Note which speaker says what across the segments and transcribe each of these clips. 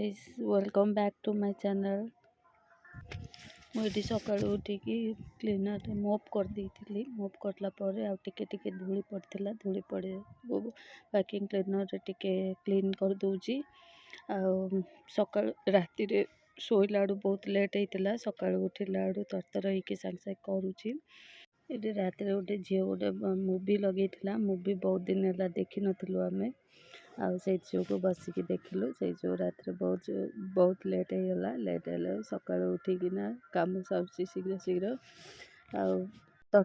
Speaker 1: Guys welcome back to my channel. मुझे सका उठिकी cleaner मोप कर देती। मोप करला टिके धूली पड़ता। धूली पड़े वैक्यूम क्लीनर टिके क्लीन कर दूची। सका राति शोला बहुत लेट होता। सका उठला तरतर होकर सागे सागे करुच्ची। ये रात गोटे झी गोटे मूवी लगे मूवी बहुत दिन है देखी नु आम को बसिक देखिलु से जो रात बहुत बहुत लेट होगा। लेट है सका उठिकिना कम सब शीघ्र शीघ्र आ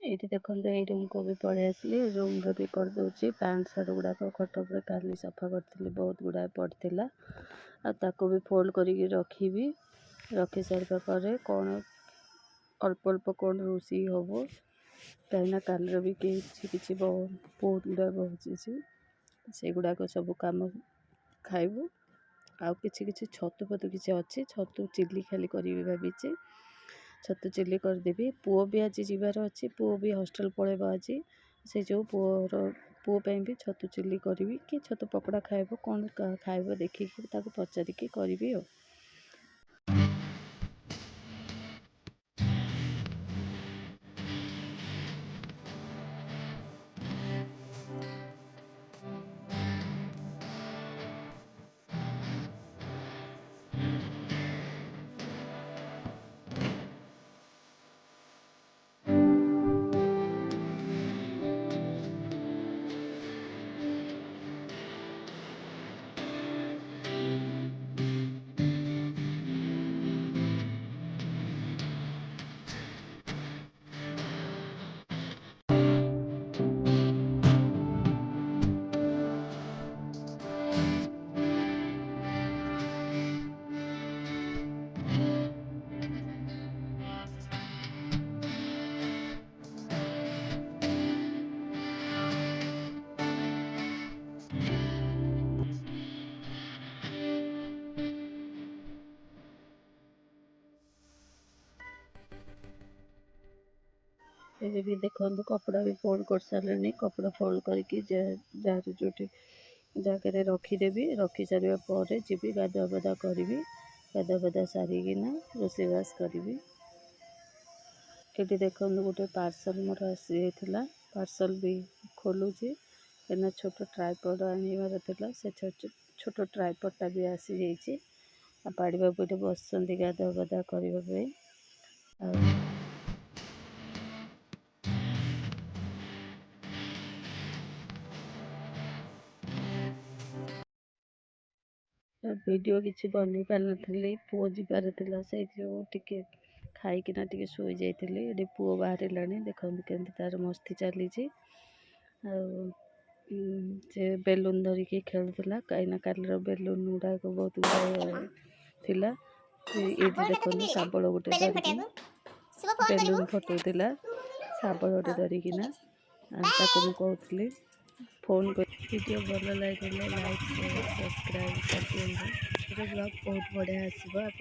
Speaker 1: ये देखो ये रूम को भी पढ़े आसली। रूम रो भी कर दूची। पैंट सार्ट गुड़ाक खट पर काली सफा करी बहुत गुड़ाए पड़ता। आपको भी फोल्ड करके रखी। रखी सारा पर कौन अल्प अल्प कौन रोषे हम कहीं काल भी किसी बहुत गुड़ा बहुत से गुड़ाक सब कम खाइबू। आउ किसी छतु पतु किसी अच्छे छतु चिल्ली खाली करी भाई। छतु चिल्ली करदेवी। पुओ भी आज जीवार अच्छी। पुओ भी हॉस्टल पलैब आज से जो पुओ भी छतु चिल्ली करी कि छतु पकड़ा खाइब कौन खाइब देखिकी पचारिकी करी। ये भी देखो कपड़ा भी फोल्ड कर सारे। कपड़ा फोल्ड करके जार जो जगह रखीदेवी। रखी सारे जी गाधुआ पाधुआ करी। गाधुआ पाधुआ सारिकिना रोषेईबास करी। ये देखो गोटे पार्सल मोर आसी पार्सल भी खोलुची। कहना छोट ट्राइपॉड आनिबार थिला से छोट ट्राइपॉडटा भी आसी जाइए। पाड़ी बाबू ये बस गाधुआ पाधुआ करने। वीडियो किसी बन पार नी। पुओ जीवार से टिके खाईकिना टिके शोई जाइए। पुओ बाहर देखो केमती तार मस्ती चली। से बेलून धरिकी खेलुला कहीं काल बेलून गुड़ाक बहुत गुड़ा थिला। ये देखो शाबल गोटे धरिकी बेलून फटोला। शाबल गोटे धरिकीना ताको कहूली फोन कर। वीडियो भल लगे लाइक शेयर सब्सक्राइब कर दिखाँ। ब्लॉग बहुत बढ़िया आसो। आप